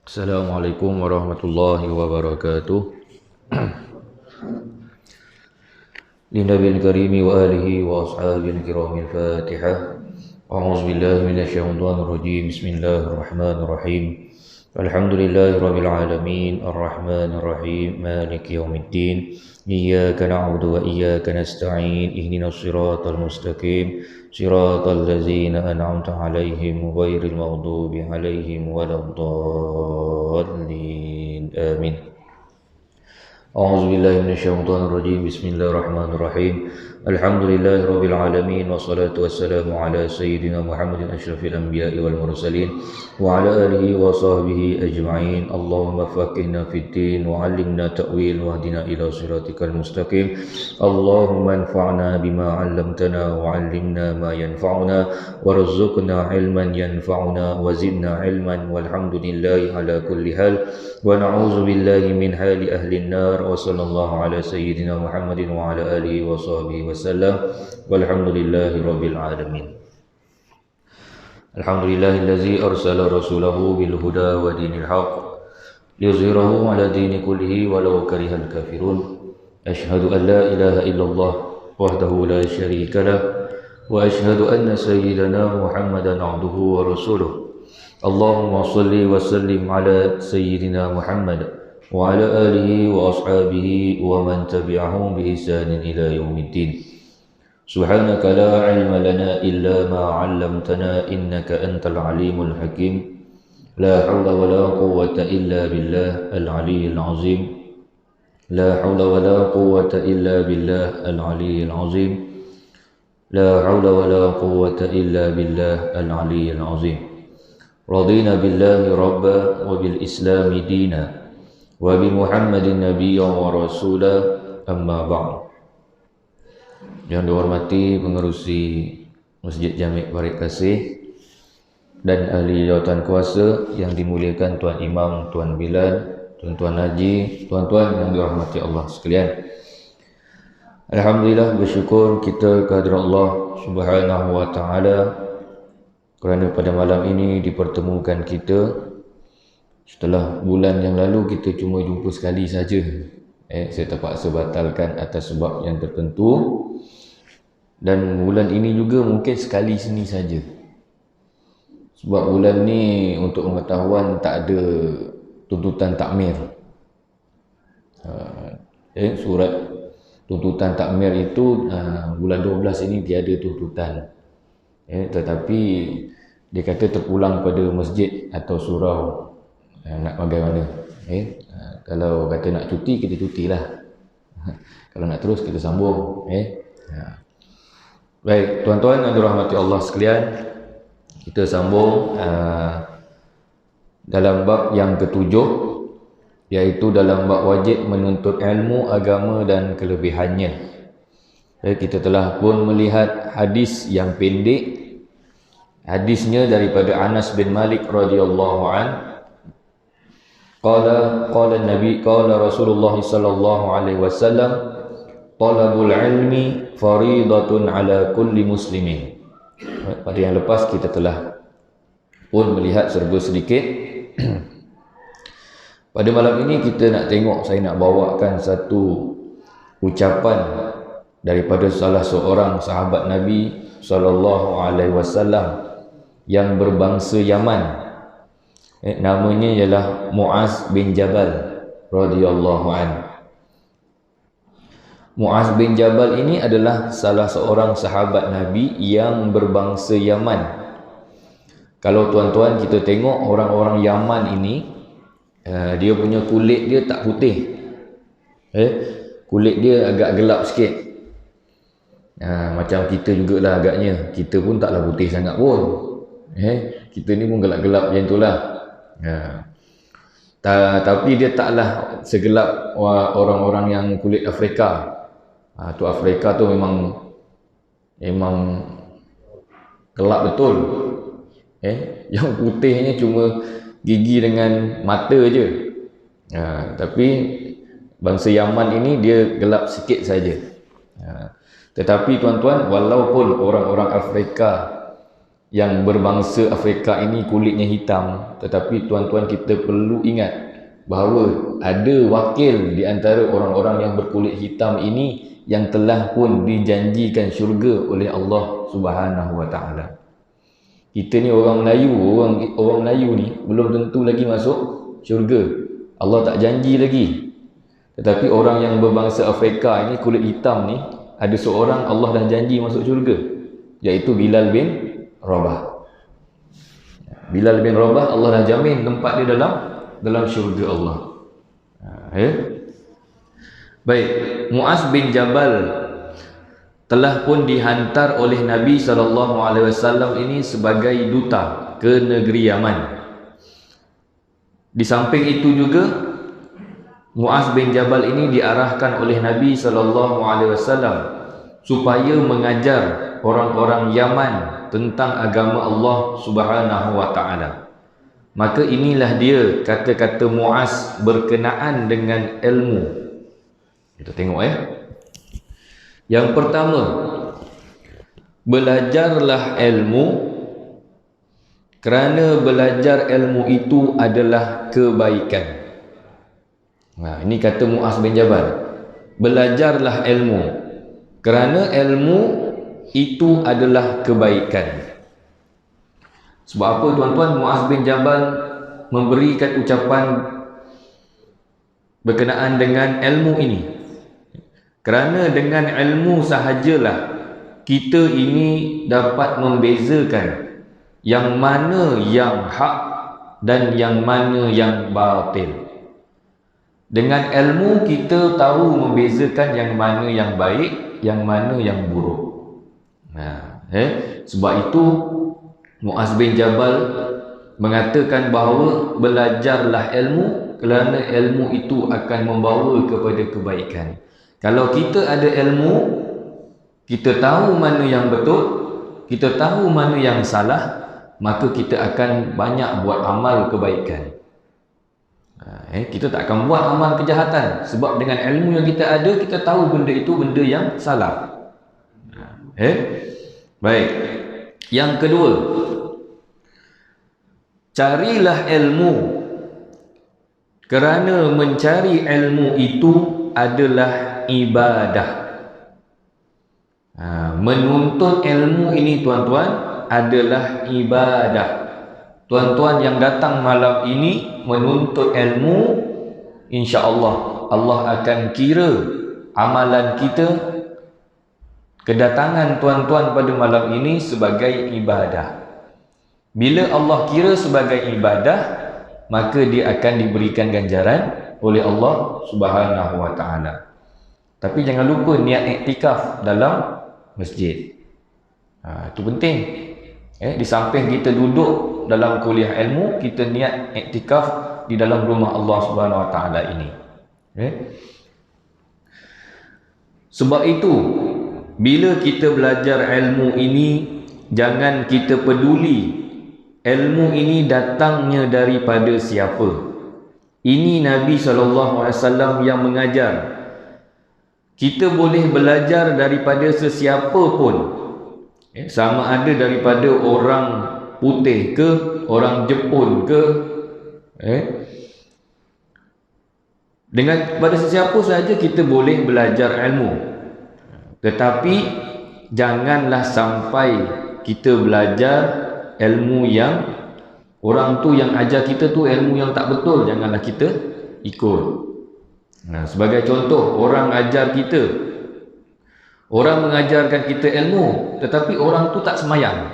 Assalamualaikum warahmatullahi wabarakatuh. Linabil karimi wa alihi wa ashabil kiramil fatihah. A'udzu billahi minasyaitonir rajim. Bismillahirrahmanirrahim. Alhamdulillahi rabbil alamin, arrahmanir rahim, maliki yaumiddin. Iyyaka na'budu wa iyyaka nasta'in. Ihdinas siratal mustaqim. Siratal ladzina an'amta 'alaihim ghairil maghdubi 'alaihim waladdallin. Amin. A'udzu billahi minasyaitonir rajim. Bismillahirrahmanirrahim. Alhamdulillahi rabbil alamin wassalatu wassalamu ala sayyidina Muhammadin asyrafil anbiya'i wal mursalin wa ala alihi wa sahbihi ajma'in. Allahumma faqihna fid din wa 'allimna ta'wil wahdina ila siratikal mustaqim. Allahumma anfa'na bima 'allamtana wa 'allimna ma yanfa'una warzuqna 'ilman yanfa'una wa zidna 'ilman walhamdulillahi ala kulli hal wa na'udzu billahi min hali ahli an-nar wa sallallahu ala sayyidina Muhammadin wa ala alihi wa sahbihi wasallam walhamdulillahi rabbil alamin. Alhamdulillahillazi arsala rasulahu bil huda wa dinil haqq liyuzhirahu ala dini kullihi walau karihal kafirun. Ashhadu an la ilaha illallah wahdahu la syarika lah wa ashhadu anna sayyidana Muhammadan abduhu wa rasuluh. Allahumma salli wa sallim ala sayyidina Muhammad wa ala alihi wa ashabihi wa man tabi'ahum bi ihsanin ila yaumiddin. Subhanaka la ilma lana illa ma 'allamtana innaka antal alimul hakim. La hawla wa la quwwata illa billah al-'aliyyil 'azim. La hawla wa la quwwata illa billah al-'aliyyil 'azim. La hawla wa la quwwata illa billah al-'aliyyil 'azim. Radina billahi rabba wa bil islami dina wa bi Muhammadin nabiyyan wa rasula, amma ba'd. Yang dihormati pengerusi Masjid Jami' Parit Kasih dan ahli jawatan kuasa yang dimuliakan Tuan Imam, Tuan Bilal, Tuan-tuan Haji, tuan-tuan yang dirahmati Allah sekalian. Alhamdulillah, bersyukur kita kehadirat Allah Subhanahu wa taala kerana pada malam ini dipertemukan kita setelah bulan yang lalu kita cuma jumpa sekali saja. Saya terpaksa batalkan atas sebab yang tertentu. Dan bulan ini juga mungkin sekali sini saja. Sebab bulan ni untuk pengetahuan tak ada tuntutan takmir. Surat tuntutan takmir itu bulan 12 ini tiada tuntutan. Tetapi dia kata terpulang pada masjid atau surau, nak bagaimana. Kalau kata nak cuti, kita cutilah. Kalau nak terus, kita sambung. Baik, tuan-tuan yang dirahmati Allah sekalian, kita sambung dalam bab yang ketujuh, iaitu dalam bab wajib menuntut ilmu agama dan kelebihannya. Kita telah pun melihat hadis yang pendek. Hadisnya daripada Anas bin Malik radhiyallahu an. Qala Rasulullah sallallahu alaihi wasallam, talabul ilmi faridatun ala kulli muslimin. Pada yang lepas kita telah pun melihat serba sedikit. Pada malam ini kita nak tengok, saya nak bawakan satu ucapan daripada salah seorang sahabat Nabi sallallahu alaihi wasallam yang berbangsa Yaman. Namanya ialah Muaz bin Jabal radhiyallahu an. Muaz bin Jabal ini adalah salah seorang sahabat Nabi yang berbangsa Yaman. Kalau tuan-tuan kita tengok orang-orang Yaman ini, dia punya kulit dia tak putih. Kulit dia agak gelap sikit. Macam kita jugalah agaknya. Kita pun taklah putih sangat pun. Kita ni pun gelap-gelap macam itulah. Tapi dia taklah segelap orang-orang yang kulit Afrika. Tu Afrika tu memang gelap betul. Yang putihnya cuma gigi dengan mata je. Tapi bangsa Yaman ini dia gelap sikit saja. Tetapi tuan-tuan, walaupun orang-orang Afrika yang berbangsa Afrika ini kulitnya hitam, tetapi tuan-tuan kita perlu ingat bahawa ada wakil di antara orang-orang yang berkulit hitam ini yang telah pun dijanjikan syurga oleh Allah Subhanahu wa taala. Kita ni orang Melayu, orang Melayu ni belum tentu lagi masuk syurga. Allah tak janji lagi. Tetapi orang yang berbangsa Afrika ini kulit hitam ni, ada seorang Allah dah janji masuk syurga, iaitu Bilal bin Rabah. Bilal bin Rabah, Allah dah jamin tempat dia dalam syurga Allah. Baik, Muaz bin Jabal telah pun dihantar oleh Nabi SAW ini sebagai duta ke negeri Yaman. Di samping itu juga Muaz bin Jabal ini diarahkan oleh Nabi SAW supaya mengajar orang-orang Yaman tentang agama Allah Subhanahu wa taala. Maka inilah dia kata-kata Muaz berkenaan dengan ilmu. Kita tengok Yang pertama, belajarlah ilmu kerana belajar ilmu itu adalah kebaikan. Nah, ini kata Muaz bin Jabal. Belajarlah ilmu kerana ilmu itu adalah kebaikan. Sebab apa tuan-tuan Muaz bin Jabal memberikan ucapan berkenaan dengan ilmu ini? Kerana dengan ilmu sahajalah kita ini dapat membezakan yang mana yang hak dan yang mana yang batil. Dengan ilmu kita tahu membezakan yang mana yang baik, yang mana yang buruk. Sebab itu Muaz bin Jabal mengatakan bahawa belajarlah ilmu kerana ilmu itu akan membawa kepada kebaikan. Kalau kita ada ilmu, kita tahu mana yang betul, kita tahu mana yang salah, maka kita akan banyak buat amal kebaikan. Kita tak akan buat amal kejahatan, sebab dengan ilmu yang kita ada, kita tahu benda itu benda yang salah. Baik. Yang kedua, carilah ilmu kerana mencari ilmu itu adalah ibadah. Menuntut ilmu ini tuan-tuan adalah ibadah. Tuan-tuan yang datang malam ini menuntut ilmu, insya-Allah Allah akan kira amalan kita, kedatangan tuan-tuan pada malam ini sebagai ibadah. Bila Allah kira sebagai ibadah, maka dia akan diberikan ganjaran oleh Allah Subhanahu wa taala. Tapi jangan lupa niat iktikaf dalam masjid. Itu penting. Di samping kita duduk dalam kuliah ilmu, kita niat iktikaf di dalam rumah Allah Subhanahu wa taala ini. Sebab itu bila kita belajar ilmu ini, jangan kita peduli ilmu ini datangnya daripada siapa. Ini Nabi SAW yang mengajar. Kita boleh belajar daripada sesiapa pun, sama ada daripada orang putih ke, orang Jepun ke, dengan pada sesiapa saja kita boleh belajar ilmu. Tetapi janganlah sampai kita belajar ilmu yang orang tu yang ajar kita tu ilmu yang tak betul, janganlah kita ikut. Sebagai contoh, orang ajar kita, orang mengajarkan kita ilmu, tetapi orang tu tak semayang,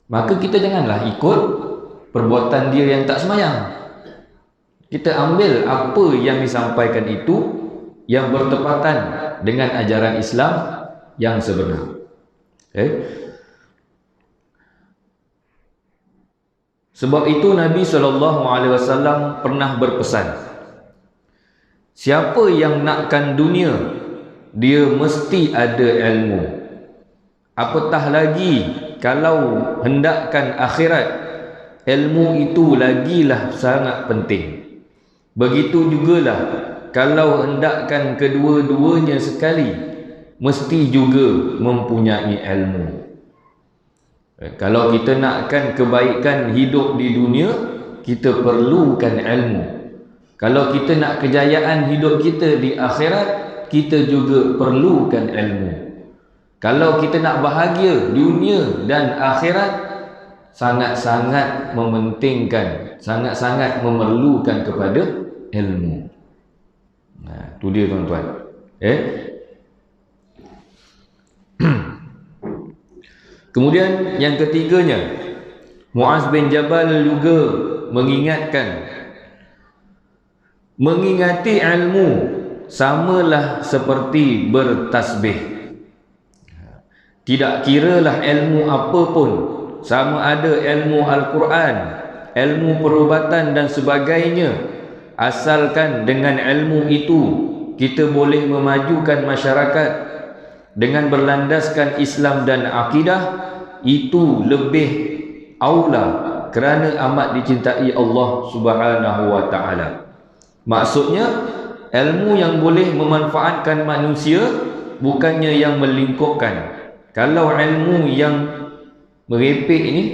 maka kita janganlah ikut perbuatan dia yang tak semayang. Kita ambil apa yang disampaikan itu yang bertepatan dengan ajaran Islam yang sebenar. Sebab itu Nabi SAW pernah berpesan, siapa yang nakkan dunia, dia mesti ada ilmu. Apatah lagi kalau hendakkan akhirat, ilmu itu lagilah sangat penting. Begitu jugalah kalau hendakkan kedua-duanya sekali, mesti juga mempunyai ilmu. Kalau kita nakkan kebaikan hidup di dunia, kita perlukan ilmu. Kalau kita nak kejayaan hidup kita di akhirat, kita juga perlukan ilmu. Kalau kita nak bahagia dunia dan akhirat, sangat-sangat mementingkan, sangat-sangat memerlukan kepada ilmu. Nah, tu dia tuan-tuan. Kemudian yang ketiganya, Muaz bin Jabal juga mengingatkan, mengingati ilmu samalah seperti bertasbih. Tidak kiralah ilmu apa pun, sama ada ilmu Al-Quran, ilmu perubatan dan sebagainya, asalkan dengan ilmu itu kita boleh memajukan masyarakat dengan berlandaskan Islam dan akidah, itu lebih aula kerana amat dicintai Allah Subhanahu wa taala. Maksudnya ilmu yang boleh memanfaatkan manusia, bukannya yang melingkupkan. Kalau ilmu yang merepek ini,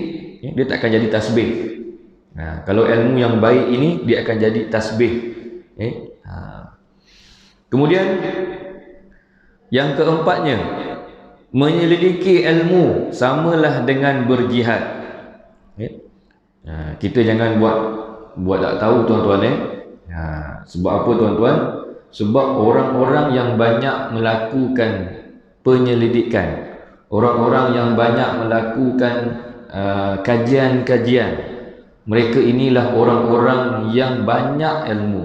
dia tak akan jadi tasbih. Kalau ilmu yang baik ini, dia akan jadi tasbih. Kemudian yang keempatnya, menyelidiki ilmu samalah dengan berjihad. Kita jangan buat tak tahu tuan-tuan. Sebab apa tuan-tuan? Sebab orang-orang yang banyak melakukan penyelidikan, orang-orang yang banyak melakukan kajian-kajian, mereka inilah orang-orang yang banyak ilmu,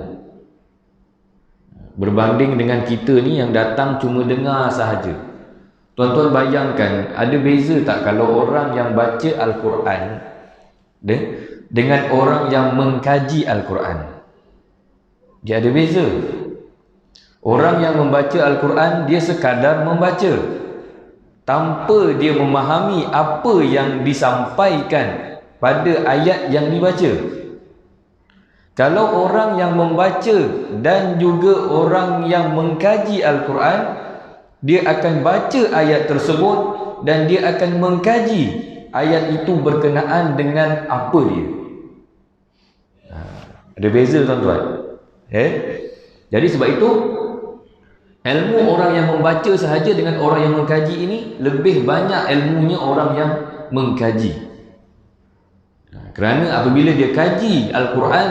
berbanding dengan kita ni yang datang cuma dengar sahaja. Tuan-tuan bayangkan, ada beza tak kalau orang yang baca Al-Quran dengan orang yang mengkaji Al-Quran? Dia ada beza. Orang yang membaca Al-Quran, dia sekadar membaca tanpa dia memahami apa yang disampaikan pada ayat yang dibaca. Kalau orang yang membaca dan juga orang yang mengkaji Al-Quran, dia akan baca ayat tersebut dan dia akan mengkaji ayat itu berkenaan dengan apa dia. Ada beza tuan-tuan. Jadi sebab itu, ilmu orang yang membaca sahaja dengan orang yang mengkaji ini lebih banyak ilmunya orang yang mengkaji. Kerana apabila dia kaji Al-Quran,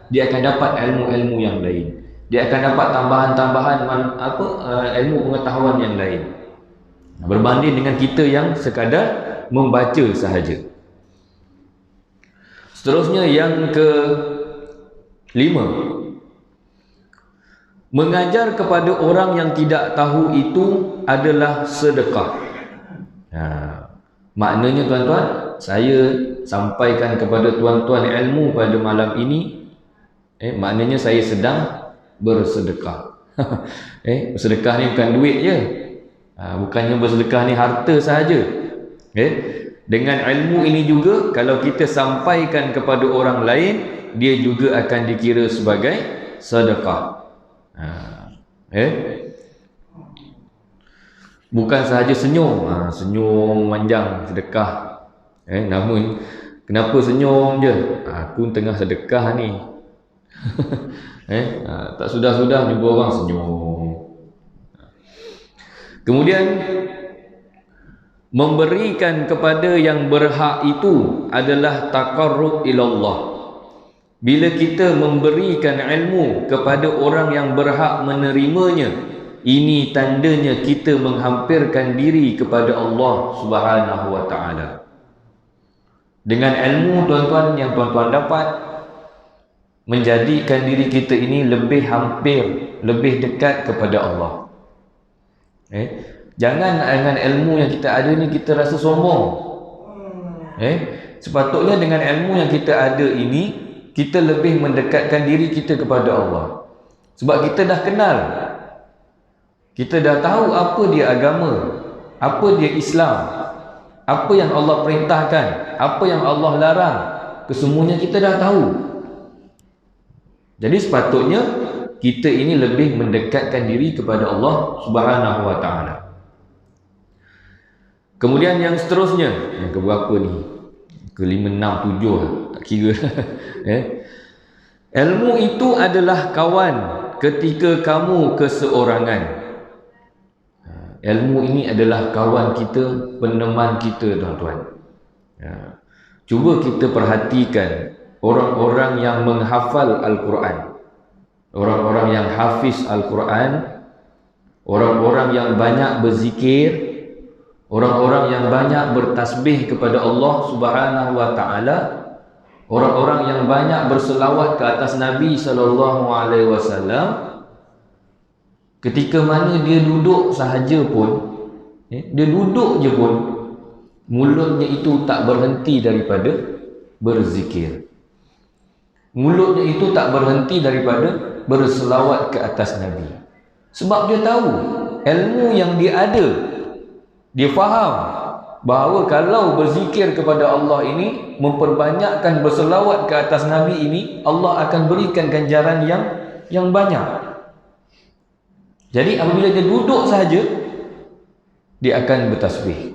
dia akan dapat ilmu-ilmu yang lain. Dia akan dapat tambahan-tambahan ilmu pengetahuan yang lain, berbanding dengan kita yang sekadar membaca sahaja. Seterusnya yang ke-5, mengajar kepada orang yang tidak tahu itu adalah sedekah. Maknanya tuan-tuan, saya sampaikan kepada tuan-tuan ilmu pada malam ini, maknanya saya sedang bersedekah. Bersedekah ni bukan duit je, bukannya bersedekah ni harta sahaja. Dengan ilmu ini juga, kalau kita sampaikan kepada orang lain, dia juga akan dikira sebagai sedekah. Bukan sahaja senyum, senyum manjang sedekah. Namun kenapa senyum je? Aku tengah sedekah ni. Tak sudah-sudah jumpa orang senyum. Kemudian memberikan kepada yang berhak itu adalah taqarrub ilallah. Bila kita memberikan ilmu kepada orang yang berhak menerimanya, ini tandanya kita menghampirkan diri kepada Allah Subhanahu wa taala. Dengan ilmu tuan-tuan yang tuan-tuan dapat, menjadikan diri kita ini lebih hampir, lebih dekat kepada Allah. Jangan dengan ilmu yang kita ada ni kita rasa sombong. Sepatutnya dengan ilmu yang kita ada ini, kita lebih mendekatkan diri kita kepada Allah. Sebab kita dah kenal, kita dah tahu apa dia agama, apa dia Islam, apa yang Allah perintahkan, apa yang Allah larang, kesemuanya kita dah tahu. Jadi sepatutnya kita ini lebih mendekatkan diri kepada Allah Subhanahu wa taala. Kemudian yang seterusnya, yang keberapa ni? Ke-5, 6, 7 lah. Tak kira. Ilmu itu adalah kawan ketika kamu keseorangan. Ilmu ini adalah kawan kita, peneman kita, tuan-tuan. Cuba kita perhatikan orang-orang yang menghafal Al-Quran, orang-orang yang hafiz Al-Quran, orang-orang yang banyak berzikir, orang-orang yang banyak bertasbih kepada Allah Subhanahu wa taala, orang-orang yang banyak berselawat ke atas Nabi sallallahu alaihi wasallam. Ketika mana dia duduk sahaja pun, dia duduk je pun, mulutnya itu tak berhenti daripada berzikir. Mulutnya itu tak berhenti daripada berselawat ke atas Nabi. Sebab dia tahu ilmu yang dia ada. Dia faham bahawa kalau berzikir kepada Allah ini, memperbanyakkan berselawat ke atas Nabi ini, Allah akan berikan ganjaran yang banyak. Jadi apabila dia duduk sahaja, dia akan bertasbih.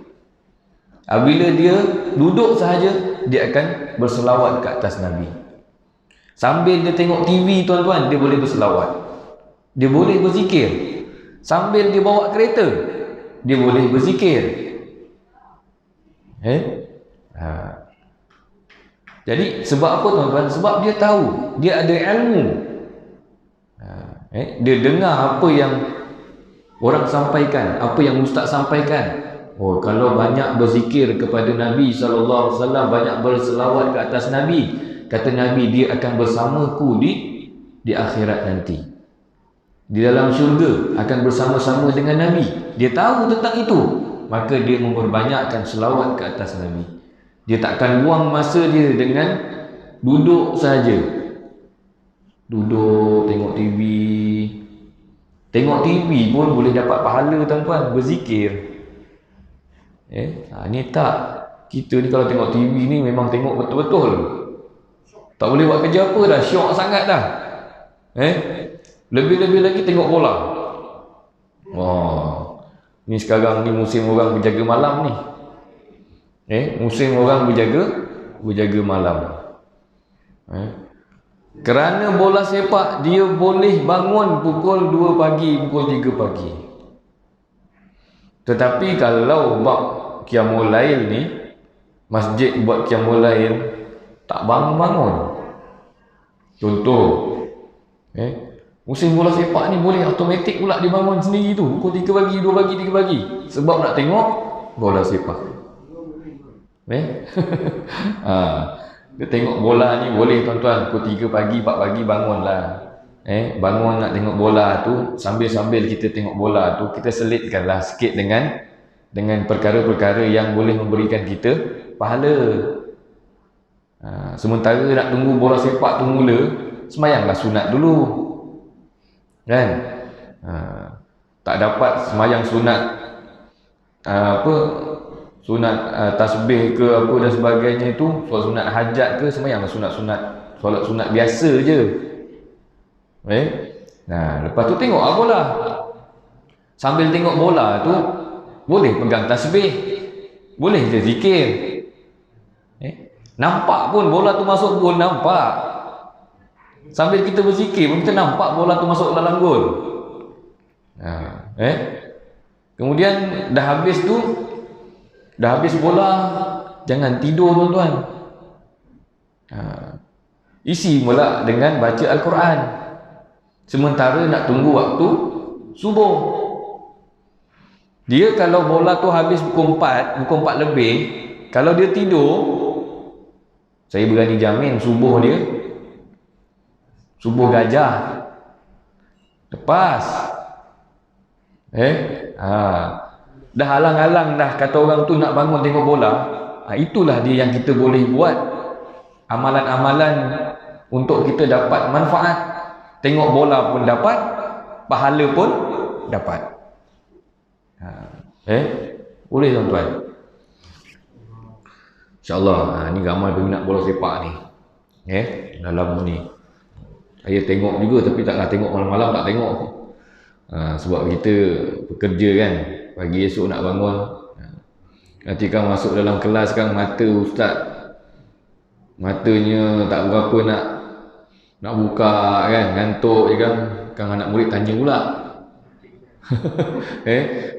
Apabila dia duduk sahaja, dia akan berselawat ke atas Nabi. Sambil dia tengok TV, tuan-tuan, dia boleh berselawat. Dia boleh berzikir. Sambil dia bawa kereta, dia boleh berzikir. Jadi sebab apa, tuan-tuan? Sebab dia tahu, dia ada ilmu. Dia dengar apa yang orang sampaikan, apa yang ustaz sampaikan. Oh, kalau banyak berzikir kepada Nabi SAW, banyak berselawat ke atas Nabi, kata Nabi, dia akan bersamaku di akhirat nanti. Di dalam syurga akan bersama-sama dengan Nabi. Dia tahu tentang itu, maka dia memperbanyakkan selawat ke atas Nabi. Dia takkan buang masa dia dengan duduk saja. Duduk tengok TV. Tengok TV pun boleh dapat pahala, tuan-tuan, berzikir. Ni tak. Kita ni kalau tengok TV ni memang tengok betul-betul. Tak boleh buat kerja apa dah, syok sangat dah. Lebih-lebih lagi tengok bola. Ni sekarang ni musim orang berjaga malam ni. Musim orang berjaga malam. Kerana bola sepak, dia boleh bangun pukul 2 pagi, pukul 3 pagi. Tetapi kalau bab qiyamul lail ni, masjid buat qiyamul lail, tak bangun-bangun. Contoh, musim bola sepak ni boleh automatik pula dia bangun sendiri tu, pukul 3 pagi, 2 pagi, 3 pagi. Sebab nak tengok bola sepak. Dia tengok bola ni boleh, tuan-tuan, pukul 3 pagi, 4 pagi bangunlah. Bangun nak tengok bola tu, sambil-sambil kita tengok bola tu, kita selitkanlah sikit dengan perkara-perkara yang boleh memberikan kita pahala. Sementara nak tunggu bola sepak tu mula, semayanglah sunat dulu. Kan? Tak dapat semayang sunat sunat tasbih ke apa dan sebagainya itu, solat sunat hajat ke, semayanglah sunat-sunat, solat sunat biasa je. Lepas tu tengok bola. Sambil tengok bola tu boleh pegang tasbih, boleh je zikir. Nampak pun bola tu masuk gol, nampak. Sambil kita berzikir pun kita nampak bola tu masuk dalam gol. Kemudian dah habis bola, jangan tidur, tuan-tuan. Isi mula dengan baca Al-Quran. Sementara nak tunggu waktu subuh. Dia kalau bola tu habis pukul 4 lebih, kalau dia tidur, saya berani jamin subuh gajah lepas. Dah halang-halang dah, kata orang tu nak bangun tengok bola. Itulah dia yang kita boleh buat, amalan-amalan untuk kita dapat manfaat. Tengok bola pun dapat, pahala pun dapat. Boleh, tuan-tuan. InsyaAllah. Ni ramai peminat bola sepak ni. Dalam ni saya tengok juga, tapi taklah tengok malam-malam, tak tengok. Sebab kita bekerja kan, pagi esok nak bangun. Ketika masuk dalam kelas kan, mata ustaz, matanya tak berapa nak buka kan, ngantuk je kan anak murid tanya pula.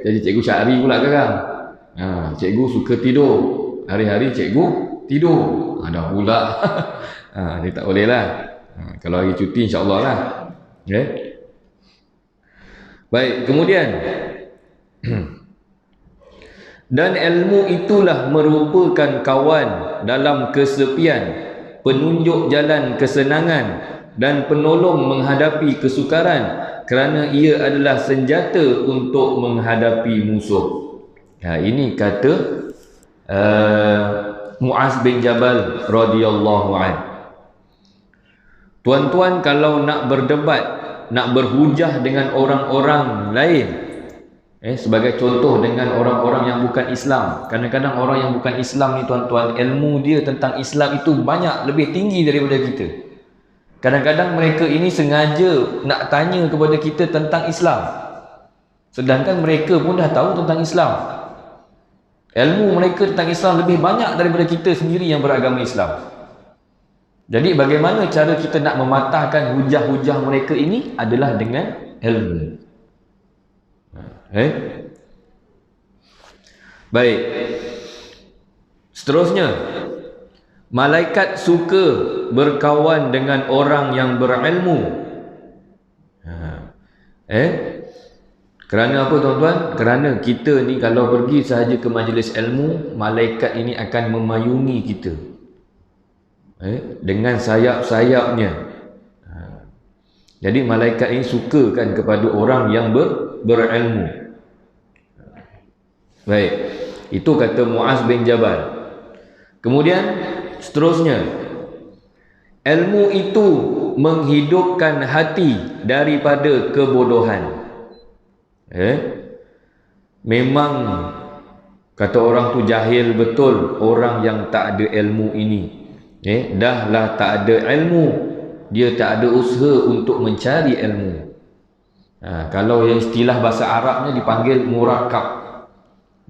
Jadi cikgu syari pula kan. Cikgu suka tidur. Hari-hari cikgu tidur. Dah pula. Dia tak boleh lah. Kalau hari cuti insya-Allah lah. Baik, kemudian dan ilmu itulah merupakan kawan dalam kesepian, penunjuk jalan kesenangan dan penolong menghadapi kesukaran, kerana ia adalah senjata untuk menghadapi musuh. Ini kata Muaz bin Jabal radhiyallahu anhu. Tuan-tuan, kalau nak berdebat, nak berhujah dengan orang-orang lain, sebagai contoh dengan orang-orang yang bukan Islam. Kadang-kadang orang yang bukan Islam ni tuan-tuan, ilmu dia tentang Islam itu banyak lebih tinggi daripada kita. Kadang-kadang mereka ini sengaja nak tanya kepada kita tentang Islam, sedangkan mereka pun dah tahu tentang Islam. Ilmu mereka tentang Islam lebih banyak daripada kita sendiri yang beragama Islam. Jadi bagaimana cara kita nak mematahkan hujah-hujah mereka ini adalah dengan ilmu. Baik. Seterusnya, malaikat suka berkawan dengan orang yang berilmu. Kerana apa tuan-tuan? Kerana kita ni kalau pergi sahaja ke majlis ilmu, malaikat ini akan memayungi kita dengan sayap-sayapnya. Jadi malaikat ini sukakan kepada orang yang berilmu. Baik, itu kata Muaz bin Jabal. Kemudian seterusnya, ilmu itu menghidupkan hati daripada kebodohan. Memang kata orang tu jahil betul orang yang tak ada ilmu ini. Dahlah tak ada ilmu, dia tak ada usaha untuk mencari ilmu. Kalau yang istilah bahasa Arabnya dipanggil murakab.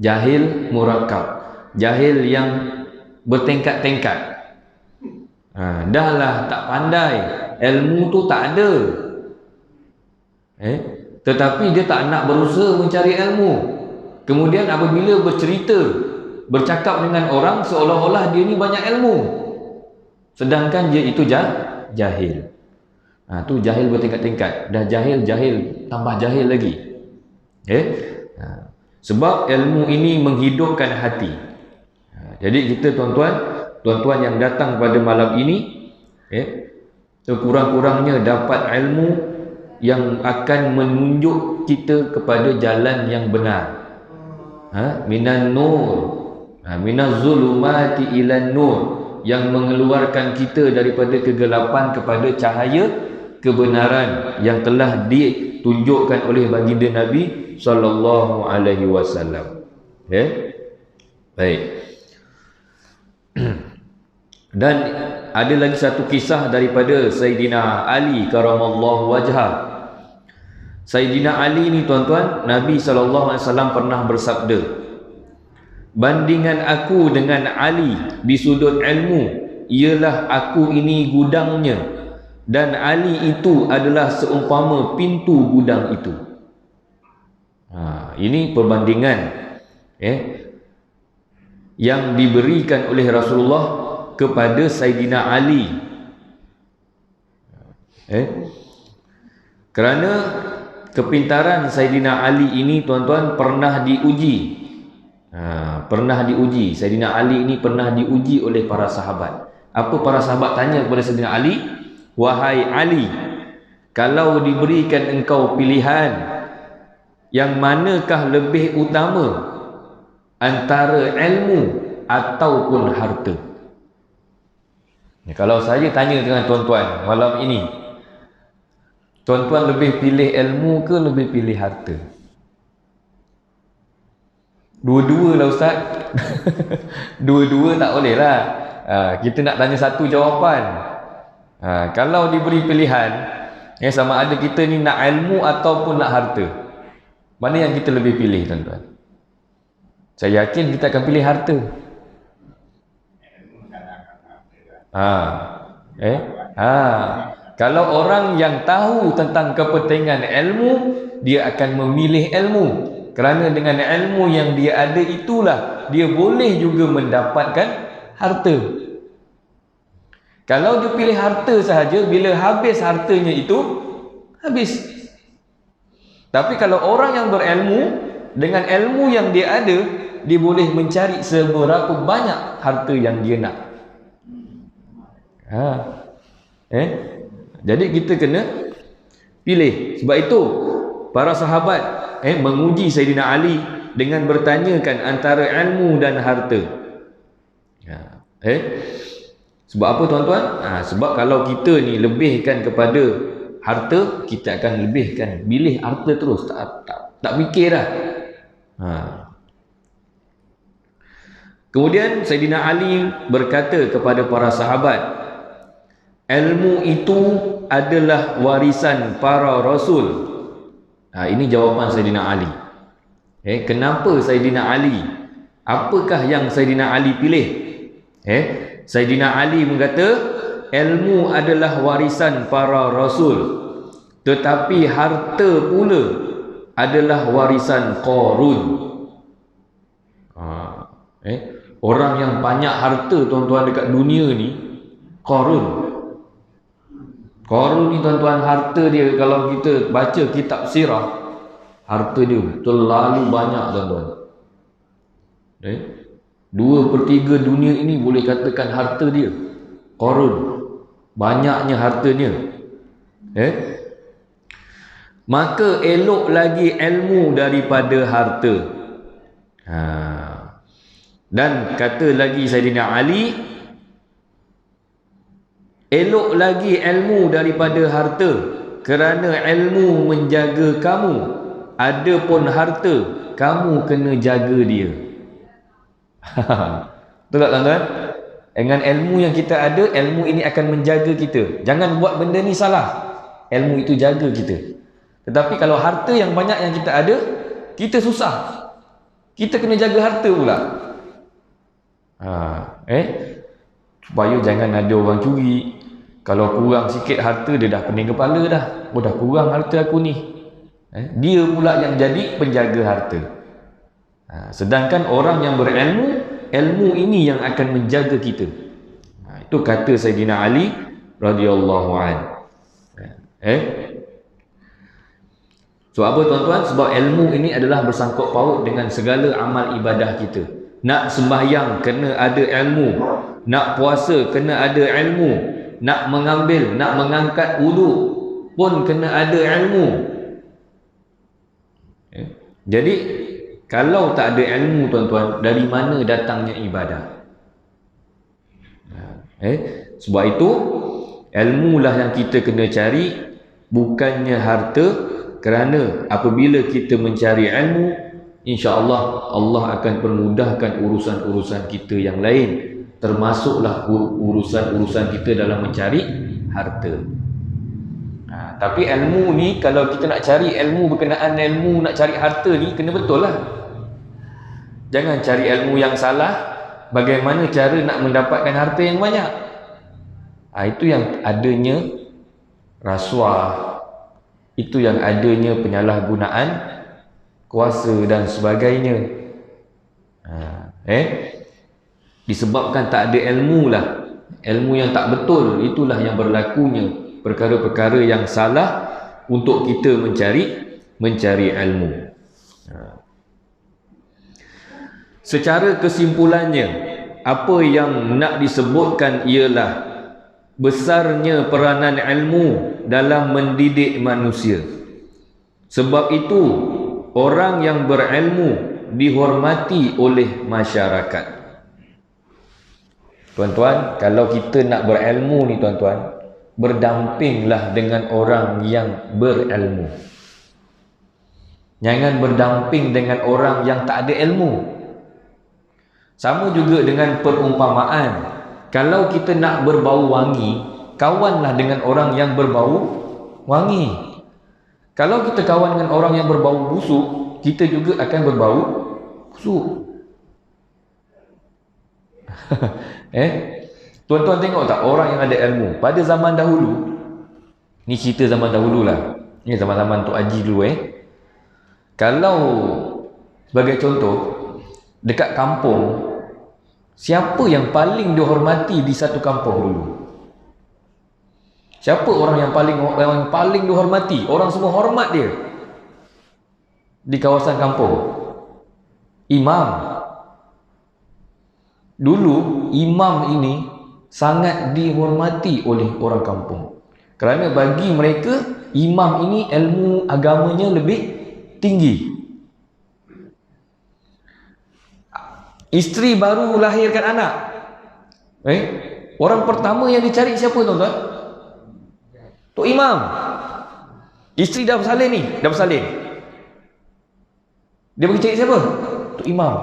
Jahil murakab, jahil yang bertingkat-tingkat. Dahlah tak pandai, ilmu tu tak ada, tetapi dia tak nak berusaha mencari ilmu. Kemudian apabila bercakap dengan orang, seolah-olah dia ni banyak ilmu, sedangkan dia itu jahil. Tu jahil bertingkat-tingkat. Dah jahil, tambah jahil lagi. Sebab ilmu ini menghidupkan hati. Jadi kita tuan-tuan yang datang pada malam ini, sekurang-kurangnya dapat ilmu yang akan menunjuk kita kepada jalan yang benar. Minan nur, minaz zulumati ilan nur, yang mengeluarkan kita daripada kegelapan kepada cahaya kebenaran yang telah ditunjukkan oleh baginda Nabi sallallahu alaihi wasallam. Baik. Dan ada lagi satu kisah daripada Sayyidina Ali karamallahu wajhah. Sayyidina Ali ni tuan-tuan, Nabi sallallahu alaihi wasallam pernah bersabda, bandingan aku dengan Ali di sudut ilmu ialah aku ini gudangnya dan Ali itu adalah seumpama pintu gudang itu. Ini perbandingan yang diberikan oleh Rasulullah kepada Sayyidina Ali. Kerana kepintaran Sayyidina Ali ini tuan-tuan pernah diuji. Sayyidina Ali ini pernah diuji oleh para sahabat. Apa para sahabat tanya kepada Sayyidina Ali? Wahai Ali, kalau diberikan engkau pilihan, yang manakah lebih utama antara ilmu ataupun harta? Kalau saya tanya dengan tuan-tuan malam ini, tuan-tuan lebih pilih ilmu ke lebih pilih harta? Dua-dua lah Ustaz. Dua-dua tak boleh lah. Kita nak tanya satu jawapan. Kalau diberi pilihan, sama ada kita ni nak ilmu ataupun nak harta, mana yang kita lebih pilih tuan-tuan? Saya yakin kita akan pilih harta. Kalau orang yang tahu tentang kepentingan ilmu, dia akan memilih ilmu. Kerana dengan ilmu yang dia ada itulah dia boleh juga mendapatkan harta. Kalau dia pilih harta sahaja, bila habis hartanya itu, habis. Tapi kalau orang yang berilmu, dengan ilmu yang dia ada, dia boleh mencari seberapa banyak harta yang dia nak. Jadi kita kena pilih. Sebab itu para sahabat menguji Sayyidina Ali dengan bertanyakan antara ilmu dan harta. Sebab apa tuan-tuan? Sebab kalau kita ni lebihkan kepada harta, kita akan lebihkan, pilih harta terus, tak fikir dah. Kemudian Sayyidina Ali berkata kepada para sahabat, ilmu itu adalah warisan para rasul. Ini jawapan Sayyidina Ali. Kenapa Sayyidina Ali? Apakah yang Sayyidina Ali pilih? Sayyidina Ali berkata, ilmu adalah warisan para rasul, tetapi harta pula adalah warisan Qarun. Orang yang banyak harta tuan-tuan dekat dunia ni, Qarun ni tuan-tuan, harta dia kalau kita baca kitab sirah, harta dia terlalu banyak tuan-tuan. 2/3 dunia ini boleh katakan harta dia. Qarun, banyaknya hartanya. Maka elok lagi ilmu daripada harta. Dan kata lagi Sayyidina Ali, elok lagi ilmu daripada harta, kerana ilmu menjaga kamu, adapun harta kamu kena jaga dia. Betul tak tuan-tuan? Dengan ilmu yang kita ada, ilmu ini akan menjaga kita. Jangan buat benda ni salah, ilmu itu jaga kita. Tetapi kalau harta yang banyak yang kita ada, kita susah, kita kena jaga harta pula. Supaya jangan ada orang curi. Kalau kurang sikit harta, dia dah pening kepala dah. Dah kurang harta aku ni. Dia pula yang jadi penjaga harta. Sedangkan orang yang berilmu, ilmu ini yang akan menjaga kita. Itu kata Sayyidina Ali radhiyallahu anhu. So apa tuan-tuan? Sebab ilmu ini adalah bersangkut paut dengan segala amal ibadah kita. Nak sembahyang kena ada ilmu, nak puasa kena ada ilmu, nak mengambil, nak mengangkat wudu pun kena ada ilmu. Jadi kalau tak ada ilmu tuan-tuan, dari mana datangnya ibadah? Sebab itu ilmulah yang kita kena cari, bukannya harta. Kerana apabila kita mencari ilmu, insya-Allah Allah akan permudahkan urusan-urusan kita yang lain, termasuklah urusan-urusan kita dalam mencari harta. Tapi ilmu ni, kalau kita nak cari ilmu berkenaan ilmu nak cari harta ni, kena betul lah. Jangan cari ilmu yang salah. Bagaimana cara nak mendapatkan harta yang banyak? Itu yang adanya rasuah, itu yang adanya penyalahgunaan kuasa dan sebagainya. Disebabkan tak ada ilmu lah, ilmu yang tak betul, itulah yang berlakunya perkara-perkara yang salah untuk kita mencari ilmu. Secara kesimpulannya, apa yang nak disebutkan ialah besarnya peranan ilmu dalam mendidik manusia. Sebab itu orang yang berilmu dihormati oleh masyarakat. Tuan-tuan, kalau kita nak berilmu ni tuan-tuan, berdampinglah dengan orang yang berilmu. Jangan berdamping dengan orang yang tak ada ilmu. Sama juga dengan perumpamaan. Kalau kita nak berbau wangi, kawanlah dengan orang yang berbau wangi. Kalau kita kawan dengan orang yang berbau busuk, kita juga akan berbau busuk. Tuan-tuan tengok tak orang yang ada ilmu pada zaman dahulu, ni cerita zaman dahulu lah, ni zaman-zaman Tok Haji dulu. Kalau sebagai contoh, dekat kampung, siapa yang paling dihormati di satu kampung dulu? Siapa orang yang paling dihormati? Orang semua hormat dia di kawasan kampung? Imam. Dulu imam ini sangat dihormati oleh orang kampung, kerana bagi mereka imam ini ilmu agamanya lebih tinggi. Isteri baru lahirkan anak, orang pertama yang dicari siapa tuan-tuan? Tok Imam. Isteri dah bersalin ni, dia pergi cari siapa? Tok Imam.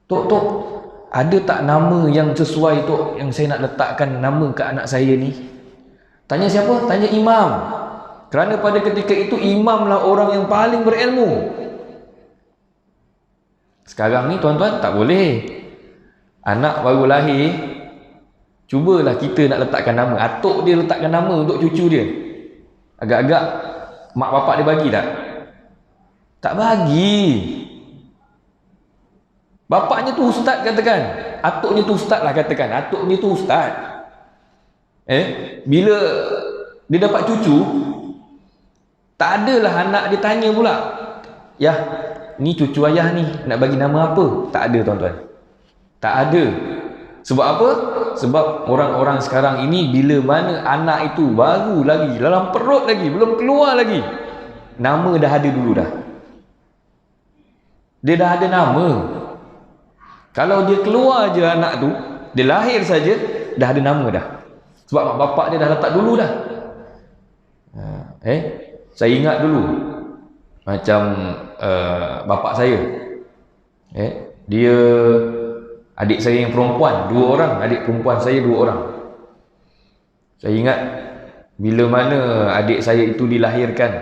Tok, ada tak nama yang sesuai Tok, yang saya nak letakkan nama ke anak saya ni? Tanya siapa? Tanya Imam. Kerana pada ketika itu imamlah orang yang paling berilmu. Sekarang ni tuan-tuan tak boleh. Anak baru lahir, cubalah kita nak letakkan nama. Atuk dia letakkan nama untuk cucu dia. Agak-agak mak bapak dia bagi tak? Tak bagi. Bapaknya tu ustaz katakan, atuknya tu ustaz lah katakan, atuknya tu ustaz. Bila dia dapat cucu, tak adalah anak dia tanya pula, "Yah, ni cucu ayah ni, nak bagi nama apa?" Tak ada tuan-tuan. Tak ada. Sebab apa? Sebab orang-orang sekarang ini bila mana anak itu baru lagi, dalam perut lagi, belum keluar lagi, nama dah ada dulu dah. Dia dah ada nama. Kalau dia keluar je anak tu, dia lahir saja, dah ada nama dah. Sebab mak bapak dia dah letak dulu dah. Saya ingat dulu, macam bapak saya, dia, adik saya yang perempuan 2 orang, adik perempuan saya 2 orang. Saya ingat bila mana adik saya itu dilahirkan,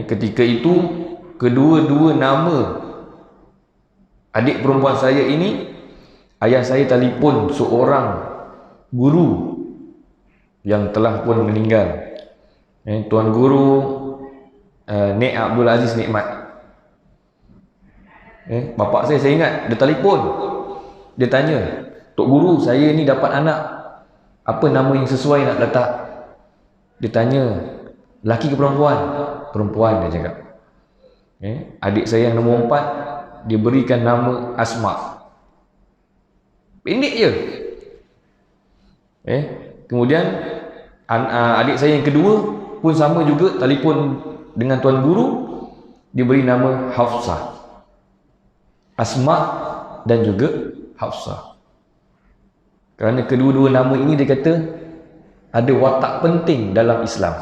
ketika itu kedua-dua nama adik perempuan saya ini, ayah saya telefon seorang guru yang telah pun meninggal, Tuan Guru Nek Abdul Aziz Nikmat. Bapak saya ingat, dia telefon, dia tanya, "Tok Guru, saya ni dapat anak, apa nama yang sesuai nak letak?" Dia tanya, "Laki ke perempuan?" "Perempuan," dia cakap. Adik saya yang nombor 4, dia berikan nama Asma. Pendek je. Kemudian adik saya yang kedua pun sama juga, telefon dengan Tuan Guru, dia beri nama Hafsah. Asma dan juga Hafsah. Kerana kedua-dua nama ini dia kata ada watak penting dalam Islam.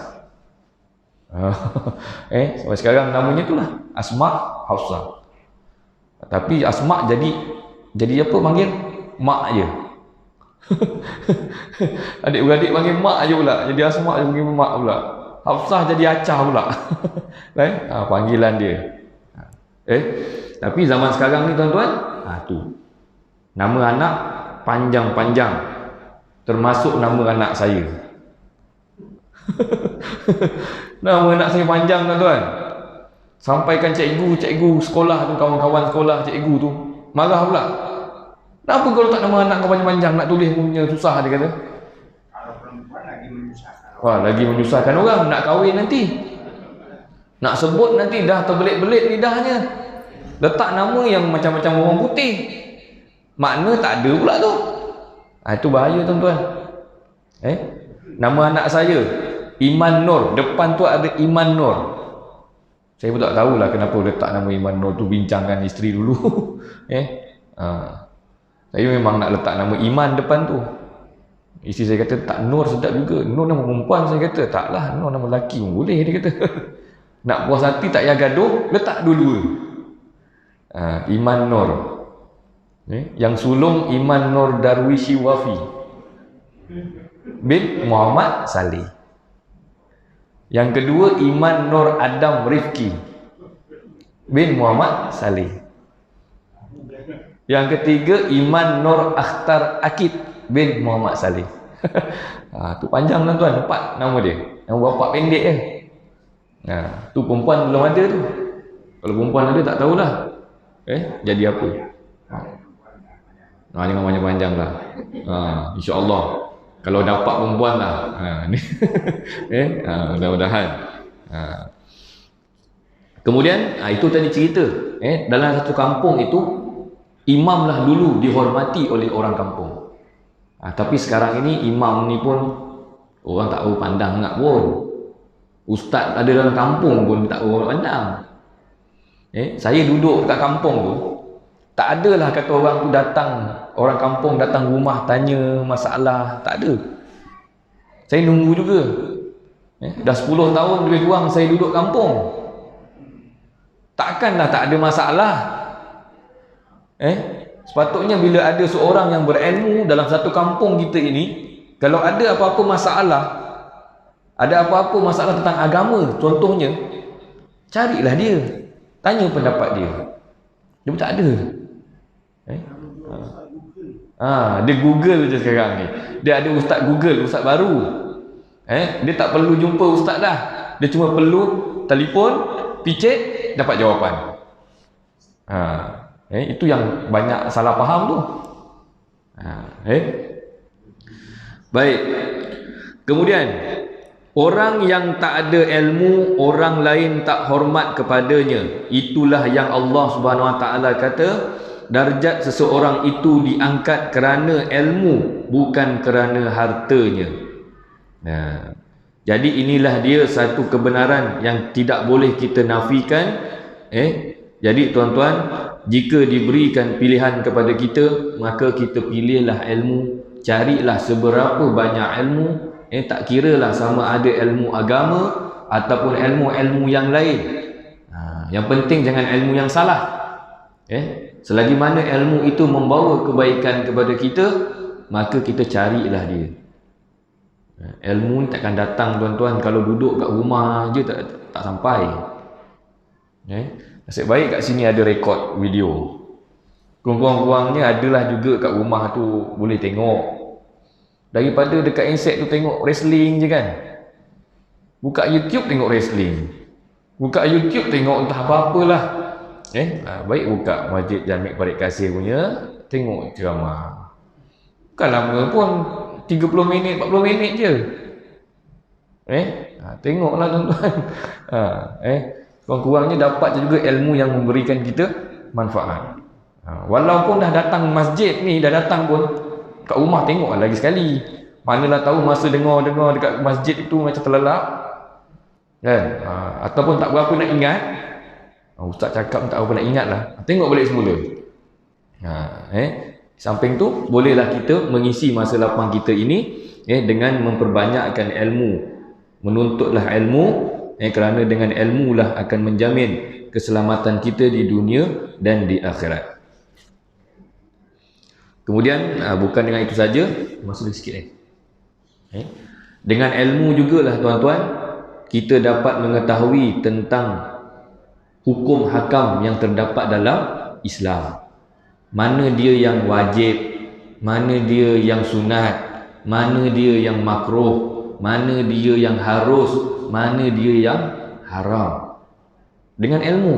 Sampai sekarang namanya itulah Asma, Hafsah. Tapi Asma jadi apa panggil? Mak je. Adik-beradik panggil mak je pula. Jadi Asma je panggil mak pula. Hafsah jadi acah pula. Panggilan dia. Tapi zaman sekarang ni tuan-tuan, tu nama anak panjang-panjang, termasuk nama anak saya. Nama anak saya panjang tuan-tuan. Sampaikan cikgu sekolah tu, kawan-kawan sekolah cikgu tu marah pula. "Kenapa kau letak nama anak kau panjang-panjang, nak tulis punya susah," dia kata. Kalau perempuan lagi menyusahkan. Lagi menyusahkan orang, nak kahwin nanti, nak sebut nanti dah terbelit-belit lidahnya. Letak nama yang macam-macam orang putih, makna tak ada pula tu. Itu bahaya tuan-tuan. Nama anak saya Iman Nur, depan tu ada Iman Nur. Saya pun tak tahulah kenapa letak nama Iman Nur tu, bincangkan isteri dulu. Saya memang nak letak nama Iman depan tu. Isteri saya kata, "Tak, Nur sedap juga. Nur nama perempuan." Saya kata, "Taklah, Nur nama lelaki pun boleh," dia kata. Nak puas hati tak payah gaduh, letak dua-dua. Iman Nur. Yang sulung Iman Nur Darwishi Wafi bin Muhammad Saleh. Yang kedua Iman Nur Adam Rifki bin Muhammad Saleh. Yang ketiga Iman Nur Akhtar Akid bin Muhammad Saleh. Tu panjang tuan-tuan, 4 nama dia. Yang bapa pendek je. Tu perempuan belum ada tu. Kalau perempuan ada tak tahulah. Jadi apa? Jangan panjang-panjang lah. InsyaAllah kalau dapat perempuan lah. Mudah-mudahan. Kemudian itu tadi cerita. Dalam satu kampung itu imam lah dulu dihormati oleh orang kampung. Tapi sekarang ini imam ni pun orang tak tahu pandang nak pun. Ustaz ada dalam kampung pun tak tahu pandang. Saya duduk dekat kampung tu, tak adalah kata orang tu datang, orang kampung datang rumah tanya masalah, tak ada. Saya nunggu juga. Dah 10 tahun lebih kurang saya duduk kampung. Takkanlah tak ada masalah. Sepatutnya bila ada seorang yang berilmu dalam satu kampung kita ini, kalau ada apa-apa masalah, ada apa-apa masalah tentang agama contohnya, carilah dia, tanya pendapat dia. Dia pun tak ada. Dia Google je sekarang ni. Dia ada ustaz Google, ustaz baru. Dia tak perlu jumpa ustaz dah. Dia cuma perlu telefon, picit, dapat jawapan. Itu yang banyak salah faham tu. Baik. Kemudian orang yang tak ada ilmu, orang lain tak hormat kepadanya. Itulah yang Allah Subhanahu Wa Taala kata, darjat seseorang itu diangkat kerana ilmu, bukan kerana hartanya. Jadi inilah dia satu kebenaran yang tidak boleh kita nafikan. Jadi tuan-tuan, jika diberikan pilihan kepada kita, maka kita pilihlah ilmu. Carilah seberapa banyak ilmu. Tak kiralah sama ada ilmu agama ataupun ilmu-ilmu yang lain. Yang penting jangan ilmu yang salah. Selagi mana ilmu itu membawa kebaikan kepada kita, maka kita carilah dia. Ilmu ni takkan datang tuan-tuan kalau duduk kat rumah je tak sampai. Nasib baik kat sini ada rekod video. Kurang-kurangnya adalah juga kat rumah tu boleh tengok. Daripada dekat handset tu tengok wrestling je kan. Buka YouTube tengok wrestling. Buka YouTube tengok entah apa-apalah. Baik buka Masjid Jamik Parit Kasih punya, tengok ceramah. Bukan lama pun, 30 minit, 40 minit je. Tengoklah tuan-tuan. Kurang-kurangnya dapat juga ilmu yang memberikan kita manfaat. Walaupun dah datang masjid ni, dah datang pun, kat rumah tengok lagi sekali. Manalah tahu masa dengar dekat masjid itu macam terlelap kan? Ataupun tak berapa nak ingat. Ustaz cakap tak berapa nak ingat lah. Tengok balik semula. Samping tu bolehlah kita mengisi masa lapang kita ini dengan memperbanyakkan ilmu. Menuntutlah ilmu, kerana dengan ilmu lah akan menjamin keselamatan kita di dunia dan di akhirat. Kemudian bukan dengan itu saja, masuk sikit dengan ilmu jugalah tuan-tuan kita dapat mengetahui tentang hukum hakam yang terdapat dalam Islam. Mana dia yang wajib, mana dia yang sunat, mana dia yang makruh, mana dia yang harus, mana dia yang haram. Dengan ilmu.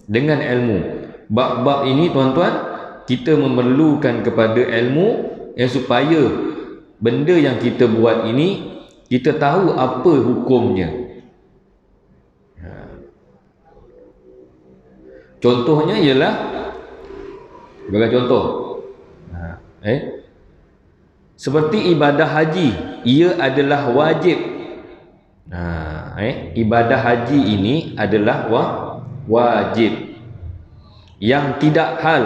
Dengan ilmu. Bab-bab ini tuan-tuan, kita memerlukan kepada ilmu supaya benda yang kita buat ini kita tahu apa hukumnya. Contohnya ialah, sebagai contoh, seperti ibadah haji, ia adalah wajib. Ibadah haji ini adalah wajib. Yang tidak hal,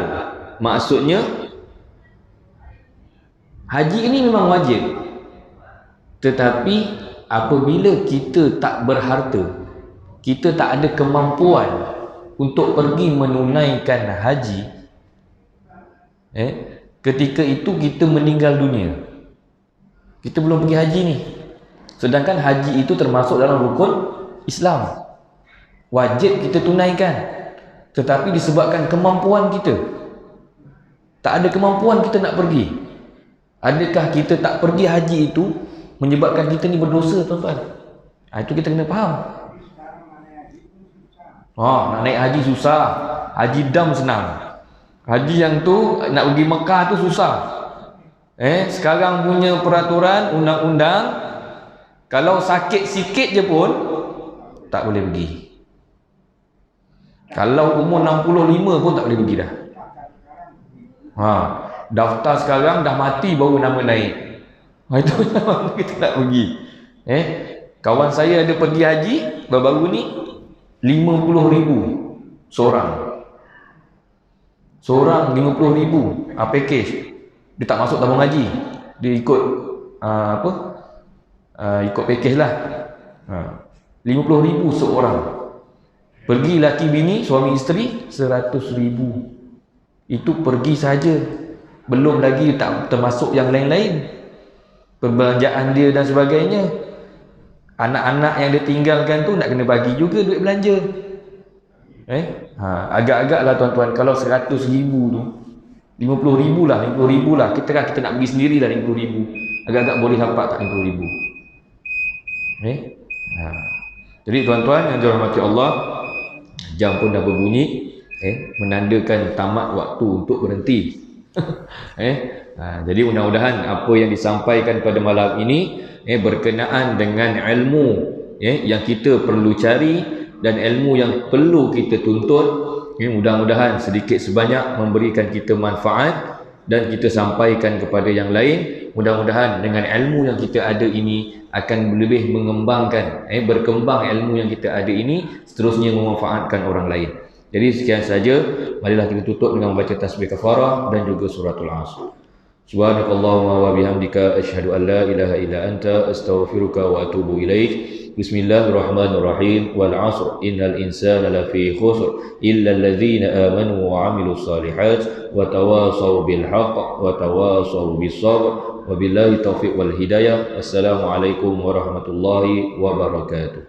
maksudnya haji ini memang wajib, tetapi apabila kita tak berharta, kita tak ada kemampuan untuk pergi menunaikan haji, ketika itu kita meninggal dunia, kita belum pergi haji ni. Sedangkan haji itu termasuk dalam rukun Islam, wajib kita tunaikan. Tetapi disebabkan kemampuan kita, tak ada kemampuan kita nak pergi. Adakah kita tak pergi haji itu menyebabkan kita ni berdosa, tuan-tuan? Itu kita kena faham. Nak naik haji susah, haji dam senang. Haji yang tu nak pergi Mekah tu susah. Sekarang punya peraturan undang-undang, kalau sakit sikit je pun tak boleh pergi. Kalau umur 65 pun tak boleh pergi dah. Daftar sekarang dah mati baru nama naik. Itu yang kita nak pergi. Kawan saya ada pergi haji baru-baru ni 50,000 seorang. Seorang 50,000 package. Dia tak masuk tabung haji. Dia ikut ikut package lah. 50,000 seorang. Pergi laki bini, suami isteri 100,000. Itu pergi saja. Belum lagi tak termasuk yang lain-lain, perbelanjaan dia dan sebagainya. Anak-anak yang dia tinggalkan tu nak kena bagi juga duit belanja. Agak-agak lah tuan-tuan, kalau 100,000 tu 50,000 lah. Kita nak pergi sendiri lah 50,000. Agak-agak boleh dapat tak 50,000? Jadi tuan-tuan yang dirahmati Allah, jam pun dah berbunyi, menandakan tamat waktu untuk berhenti. Jadi mudah-mudahan apa yang disampaikan pada malam ini berkenaan dengan ilmu yang kita perlu cari dan ilmu yang perlu kita tuntut, mudah-mudahan sedikit sebanyak memberikan kita manfaat dan kita sampaikan kepada yang lain. Mudah-mudahan dengan ilmu yang kita ada ini akan lebih mengembangkan, berkembang ilmu yang kita ada ini, seterusnya memanfaatkan orang lain. Jadi sekian saja, marilah kita tutup dengan membaca tasbih kafarah dan juga suratul Asr. Subhanakallahumma wa bihamdika asyhadu an la ilaha illa anta astaghfiruka wa atubu ilaik. Bismillahirrahmanirrahim. Wal 'asr innal insana lafi khusr illa alladhina amanu wa 'amilus solihat wa tawasaw bil haqq wa tawasaw bis sabr. Wabillahi taufiq wal hidayah. Assalamualaikum warahmatullahi wabarakatuh.